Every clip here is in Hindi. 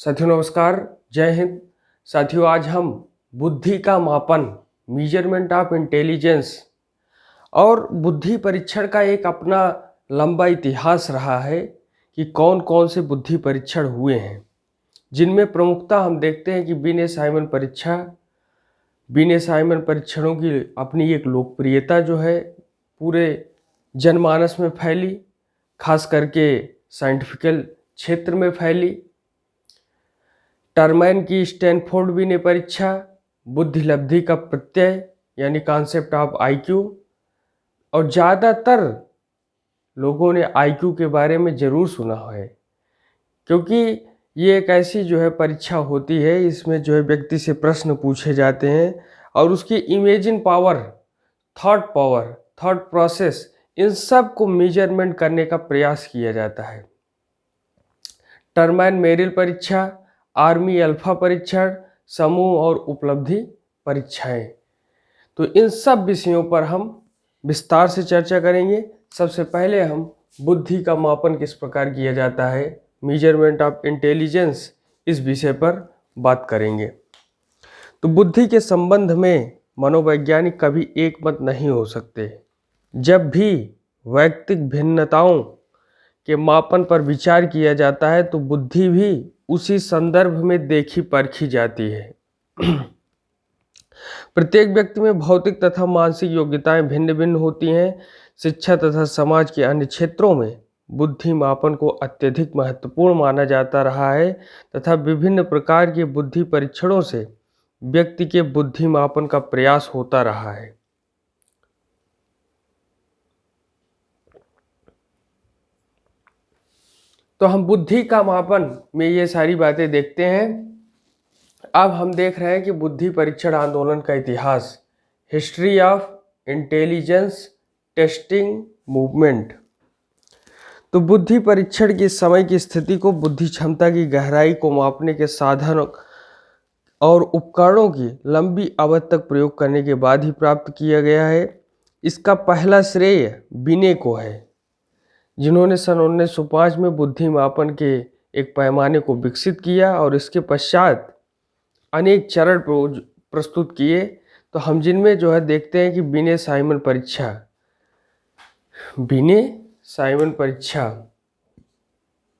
साथियों नमस्कार, जय हिंद। साथियों आज हम बुद्धि का मापन, मेजरमेंट ऑफ इंटेलिजेंस और बुद्धि परीक्षण का एक अपना लंबा इतिहास रहा है कि कौन कौन से बुद्धि परीक्षण हुए हैं, जिनमें प्रमुखता हम देखते हैं कि बिने साइमन परीक्षणों की अपनी एक लोकप्रियता जो है पूरे जनमानस में फैली, खास करके साइंटिफिकल क्षेत्र में फैली। टर्मैन की स्टैनफोर्ड बिने परीक्षा, बुद्धिलब्धि का प्रत्यय यानी कॉन्सेप्ट ऑफ आईक्यू, और ज़्यादातर लोगों ने आईक्यू के बारे में ज़रूर सुना है, क्योंकि ये एक ऐसी जो है परीक्षा होती है, इसमें जो है व्यक्ति से प्रश्न पूछे जाते हैं और उसकी इमेजिन पावर, थॉट प्रोसेस, इन सब को मेजरमेंट करने का प्रयास किया जाता है। टर्मैन मेरिल परीक्षा, आर्मी अल्फा परीक्षण, समूह और उपलब्धि परीक्षाएं, तो इन सब विषयों पर हम विस्तार से चर्चा करेंगे। सबसे पहले हम बुद्धि का मापन किस प्रकार किया जाता है, मेजरमेंट ऑफ इंटेलिजेंस, इस विषय पर बात करेंगे। तो बुद्धि के संबंध में मनोवैज्ञानिक कभी एक मत नहीं हो सकते। जब भी वैयक्तिक भिन्नताओं के मापन पर विचार किया जाता है तो बुद्धि भी उसी संदर्भ में देखी परखी जाती है। प्रत्येक व्यक्ति में भौतिक तथा मानसिक योग्यताएं भिन्न भिन्न होती हैं। शिक्षा तथा समाज के अन्य क्षेत्रों में बुद्धि मापन को अत्यधिक महत्वपूर्ण माना जाता रहा है तथा विभिन्न प्रकार के बुद्धि परीक्षणों से व्यक्ति के बुद्धि मापन का प्रयास होता रहा है। तो हम बुद्धि का मापन में ये सारी बातें देखते हैं। अब हम देख रहे हैं कि बुद्धि परीक्षण आंदोलन का इतिहास, history of intelligence testing movement. तो बुद्धि परीक्षण के समय की स्थिति को बुद्धि क्षमता की गहराई को मापने के साधन और उपकरणों की लंबी अवधि तक प्रयोग करने के बाद ही प्राप्त किया गया है। इसका पहला श्रेय बिने को है, जिन्होंने सन 1905 में बुद्धि मापन के एक पैमाने को विकसित किया और इसके पश्चात अनेक चरण प्रस्तुत किए। तो हम जिनमें जो है देखते हैं कि बिने साइमन परीक्षा,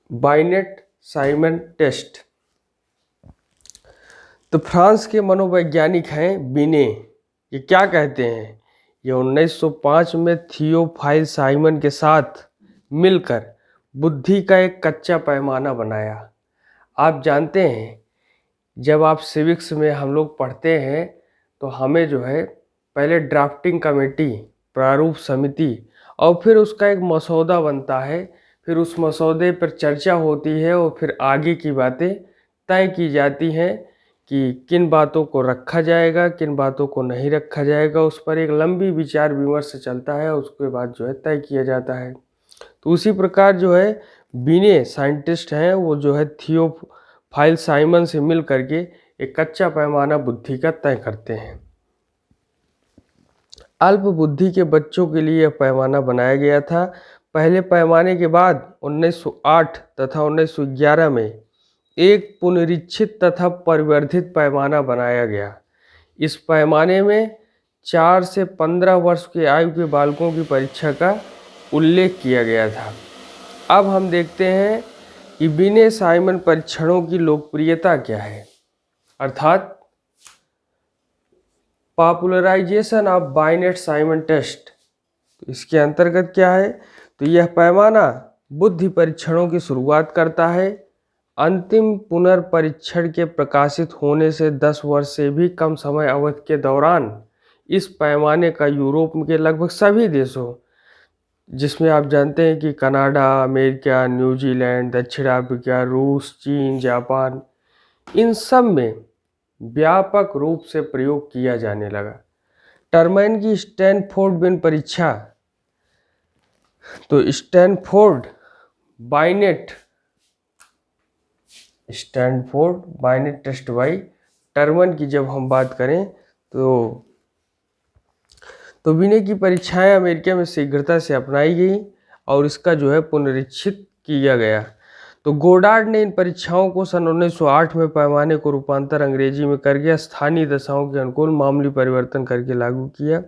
बाइनेट साइमन टेस्ट। तो फ्रांस के मनोवैज्ञानिक हैं बिने। ये क्या कहते हैं, ये 1905 में थियोफाइल साइमन के साथ मिलकर बुद्धि का एक कच्चा पैमाना बनाया। आप जानते हैं, जब आप सिविक्स में हम लोग पढ़ते हैं तो हमें जो है पहले ड्राफ्टिंग कमेटी, प्रारूप समिति, और फिर उसका एक मसौदा बनता है, फिर उस मसौदे पर चर्चा होती है और फिर आगे की बातें तय की जाती हैं कि किन बातों को रखा जाएगा, किन बातों को नहीं रखा जाएगा। उस पर एक लंबी विचार विमर्श चलता है, उसके बाद जो है तय किया जाता है। तो उसी प्रकार जो है बिने साइंटिस्ट हैं, वो जो है थियोफाइल साइमन से मिल करके एक कच्चा पैमाना बुद्धि का तय करते हैं। अल्प बुद्धि के बच्चों के लिए यह पैमाना बनाया गया था। पहले पैमाने के बाद 1908 तथा 1911 में एक पुनरीक्षित तथा परिवर्धित पैमाना बनाया गया। इस पैमाने में 4 से 15 वर्ष के आयु के बालकों की परीक्षा का उल्लेख किया गया था। अब हम देखते हैं कि बिने साइमन परीक्षणों की लोकप्रियता क्या है, अर्थात पॉपुलराइजेशन ऑफ बाइनेट साइमन टेस्ट। तो इसके अंतर्गत क्या है, तो यह पैमाना बुद्धि परीक्षणों की शुरुआत करता है। अंतिम पुनर्परीक्षण के प्रकाशित होने से 10 वर्ष से भी कम समय अवधि के दौरान इस पैमाने का यूरोप के लगभग सभी देशों, जिसमें आप जानते हैं कि कनाडा, अमेरिका, न्यूजीलैंड, दक्षिण अफ्रीका, रूस, चीन, जापान, इन सब में व्यापक रूप से प्रयोग किया जाने लगा। टर्मैन की स्टैनफोर्ड बिने परीक्षा, तो स्टैनफोर्ड बाइनेट टेस्ट बाई टर्मैन की जब हम बात करें तो बिने की परीक्षाएं अमेरिका में शीघ्रता से अपनाई गई और इसका जो है पुनरीक्षित किया गया। तो गोडार्ड ने इन परीक्षाओं को सन 1908 में पैमाने को रूपांतर अंग्रेजी में करके स्थानीय दशाओं के अनुकूल मामूली परिवर्तन करके लागू किया।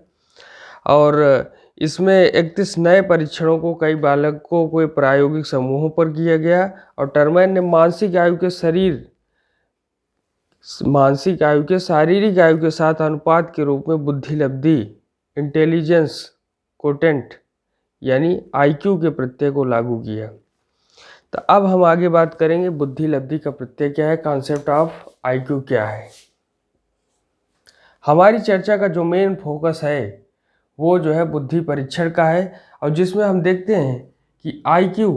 और इसमें 31 नए परीक्षणों को कई बालकों को प्रायोगिक समूहों पर किया गया। और टर्मैन ने मानसिक आयु के शारीरिक आयु के साथ अनुपात के रूप में बुद्धि लब्धि इंटेलिजेंस कोटेंट यानी आईक्यू के प्रत्यय को लागू किया। तो अब हम आगे बात करेंगे बुद्धि लब्धि का प्रत्यय क्या है, कॉन्सेप्ट ऑफ आईक्यू क्या है। हमारी चर्चा का जो मेन फोकस है वो जो है बुद्धि परीक्षण का है, और जिसमें हम देखते हैं कि आईक्यू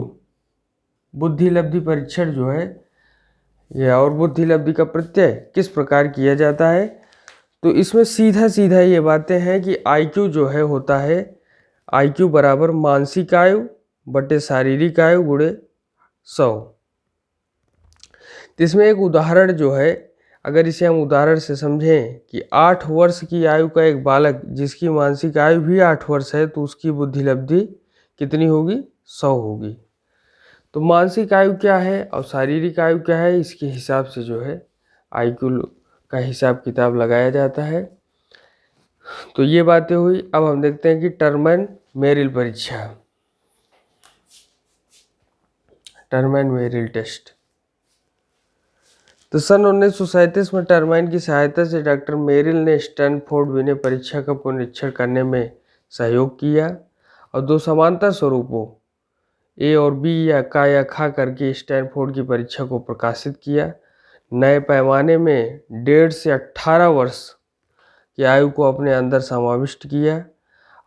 बुद्धि लब्धि परीक्षण जो है या और बुद्धि लब्धि का प्रत्यय किस प्रकार किया जाता है। तो इसमें सीधा सीधा ये बातें हैं कि आईक्यू जो है होता है आईक्यू बराबर मानसिक आयु बटे शारीरिक आयु गुणे 100। तो इसमें एक उदाहरण जो है, अगर इसे हम उदाहरण से समझें कि 8 वर्ष की आयु का एक बालक जिसकी मानसिक आयु भी 8 वर्ष है तो उसकी बुद्धि लब्धि कितनी होगी, 100 होगी। तो मानसिक आयु क्या है और शारीरिक आयु क्या है, इसके हिसाब से जो है आईक्यू का हिसाब किताब लगाया जाता है। तो ये बातें हुई। अब हम देखते हैं कि टर्मैन मेरिल परीक्षा, टर्मैन मेरिल टेस्ट। तो सन 1937 में टर्मैन की सहायता से डॉक्टर मेरिल ने स्टैनफोर्ड विनय परीक्षा का पुनरीक्षण करने में सहयोग किया और 2 समांतर स्वरूपों ए और बी या का या खा करके स्टैनफोर्ड की परीक्षा को प्रकाशित किया। नए पैमाने में 1.5 से 18 वर्ष की आयु को अपने अंदर समाविष्ट किया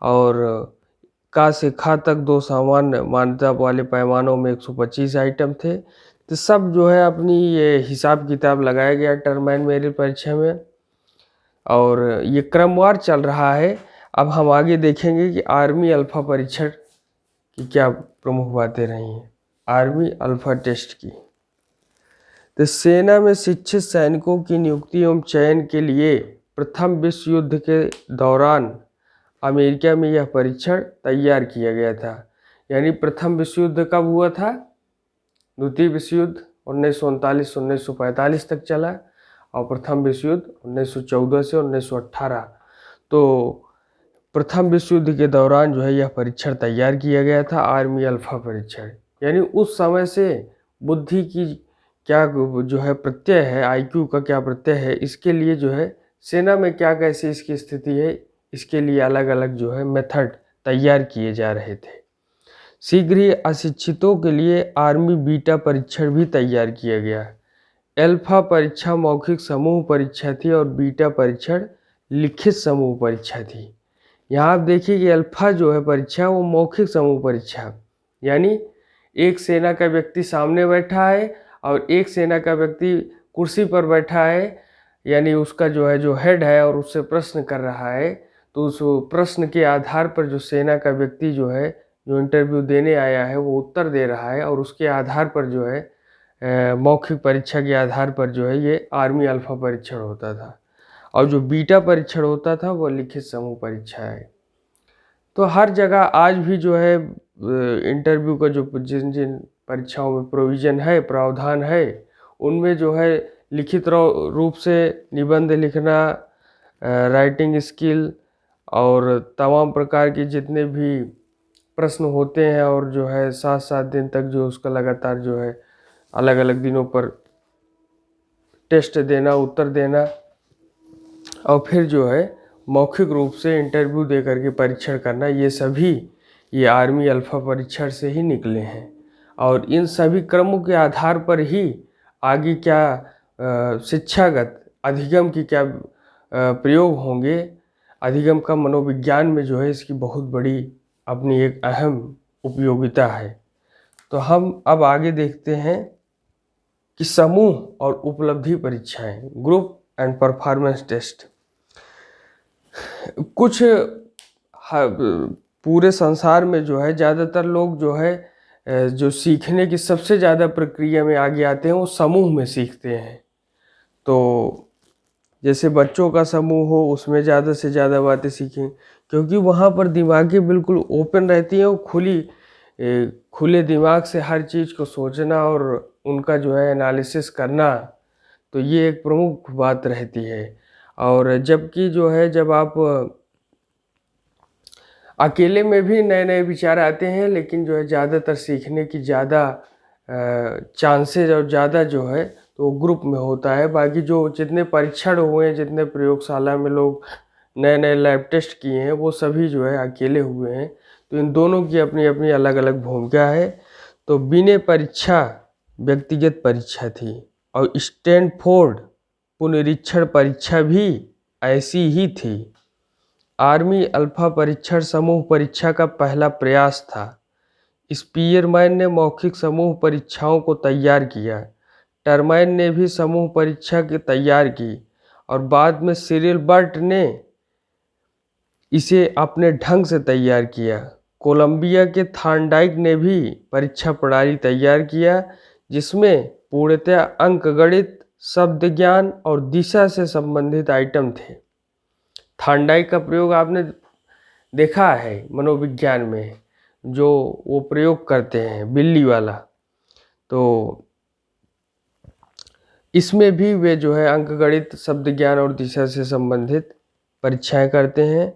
और का से खा तक 2 सामान्य मान्यता वाले पैमानों में 125 आइटम थे। तो सब जो है अपनी ये हिसाब किताब लगाया गया टर्मैन मेरिल परीक्षा में और ये क्रमवार चल रहा है। अब हम आगे देखेंगे कि आर्मी अल्फा परीक्षण की क्या प्रमुख बातें रही हैं, आर्मी अल्फा टेस्ट की। तो सेना में शिक्षित सैनिकों की नियुक्ति एवं चयन के लिए प्रथम विश्व युद्ध के दौरान अमेरिका में यह परीक्षण तैयार किया गया था। यानी प्रथम विश्व युद्ध कब हुआ था, द्वितीय विश्व युद्ध 1939 से 1945 तक चला और प्रथम विश्व युद्ध 1914 से 1918। तो प्रथम विश्व युद्ध के दौरान जो है यह परीक्षण तैयार किया गया था, आर्मी अल्फा परीक्षण। यानी उस समय से बुद्धि की क्या जो है प्रत्यय है, आईक्यू का क्या प्रत्यय है, इसके लिए जो है सेना में क्या कैसी इसकी स्थिति है, इसके लिए अलग अलग जो है मेथड तैयार किए जा रहे थे। शीघ्र ही अशिक्षितों के लिए आर्मी बीटा परीक्षण भी तैयार किया गया। अल्फा परीक्षा मौखिक समूह परीक्षा थी और बीटा परीक्षण लिखित समूह परीक्षा थी। यहाँ आप देखिए कि अल्फा जो है परीक्षा वो मौखिक समूह परीक्षा, यानी एक सेना का व्यक्ति सामने बैठा है और एक सेना का व्यक्ति कुर्सी पर बैठा है, यानी उसका जो है जो हेड है और उससे प्रश्न कर रहा है। तो उस प्रश्न के आधार पर जो सेना का व्यक्ति जो है जो इंटरव्यू देने आया है वो उत्तर दे रहा है और उसके आधार पर जो है मौखिक परीक्षा के आधार पर जो है ये आर्मी अल्फा परीक्षण होता था। और जो बीटा परीक्षण होता था वो लिखित समूह परीक्षा है। तो हर जगह आज भी जो है इंटरव्यू का जो जिन जिन परीक्षाओं में प्रोविज़न है, प्रावधान है, उनमें जो है लिखित रूप से निबंध लिखना, राइटिंग स्किल और तमाम प्रकार के जितने भी प्रश्न होते हैं और जो है 7-7 दिन तक जो उसका लगातार जो है अलग अलग दिनों पर टेस्ट देना, उत्तर देना और फिर जो है मौखिक रूप से इंटरव्यू दे करके परीक्षण करना, ये सभी ये आर्मी अल्फा परीक्षण से ही निकले हैं। और इन सभी क्रमों के आधार पर ही आगे क्या शिक्षागत अधिगम की क्या प्रयोग होंगे। अधिगम का मनोविज्ञान में जो है इसकी बहुत बड़ी अपनी एक अहम उपयोगिता है। तो हम अब आगे देखते हैं कि समूह और उपलब्धि परीक्षाएं, ग्रुप एंड परफॉर्मेंस टेस्ट। कुछ पूरे संसार में जो है ज़्यादातर लोग जो है जो सीखने की सबसे ज़्यादा प्रक्रिया में आगे आते हैं वो समूह में सीखते हैं। तो जैसे बच्चों का समूह हो उसमें ज़्यादा से ज़्यादा बातें सीखें, क्योंकि वहाँ पर दिमागें बिल्कुल ओपन रहती हैं और खुली खुले दिमाग से हर चीज़ को सोचना और उनका जो है एनालिसिस करना, तो ये एक प्रमुख बात रहती है। और जबकि जो है जब आप अकेले में भी नए नए विचार आते हैं, लेकिन जो है ज़्यादातर सीखने की ज़्यादा चांसेज और ज़्यादा जो है तो ग्रुप में होता है। बाकी जो जितने परीक्षण हुए हैं, जितने प्रयोगशाला में लोग नए नए लैब टेस्ट किए हैं, वो सभी जो है अकेले हुए हैं। तो इन दोनों की अपनी अपनी अलग अलग भूमिका है। तो बिने परीक्षा व्यक्तिगत परीक्षा थी, और स्टैनफोर्ड पुनरीक्षण परीक्षा भी ऐसी ही थी। आर्मी अल्फा परीक्षण समूह परीक्षा का पहला प्रयास था। स्पीयरमैन ने मौखिक समूह परीक्षाओं को तैयार किया। टरमैन ने भी समूह परीक्षा की तैयार की, और बाद में सिरिल बर्ट ने इसे अपने ढंग से तैयार किया। कोलंबिया के थॉर्नडाइक ने भी परीक्षा प्रणाली तैयार किया, जिसमें पूर्णतः अंकगणित, शब्द ज्ञान और दिशा से संबंधित आइटम थे। थॉर्नडाइक का प्रयोग आपने देखा है मनोविज्ञान में, जो वो प्रयोग करते हैं बिल्ली वाला। तो इसमें भी वे जो है अंकगणित, शब्द ज्ञान और दिशा से संबंधित परीक्षाएं करते हैं।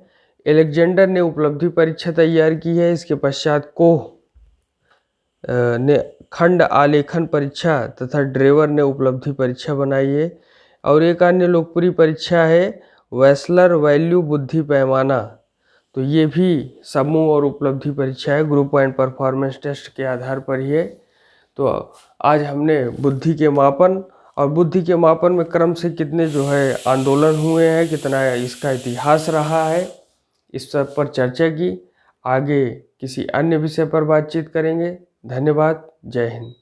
एलेक्जेंडर ने उपलब्धि परीक्षा तैयार की है। इसके पश्चात कोह ने खंड आलेखन परीक्षा तथा ड्रेवर ने उपलब्धि परीक्षा बनाई है। और एक अन्य लोकप्रिय परीक्षा है वेस्लर वैल्यू बुद्धि पैमाना। तो ये भी समूह और उपलब्धि परीक्षा है, ग्रुप एंड परफॉर्मेंस टेस्ट के आधार पर ही है। तो आज हमने बुद्धि के मापन और बुद्धि के मापन में क्रम से कितने जो है आंदोलन हुए हैं, कितना इसका इतिहास रहा है, इस सब पर चर्चा की। आगे किसी अन्य विषय पर बातचीत करेंगे। धन्यवाद। जय हिंद।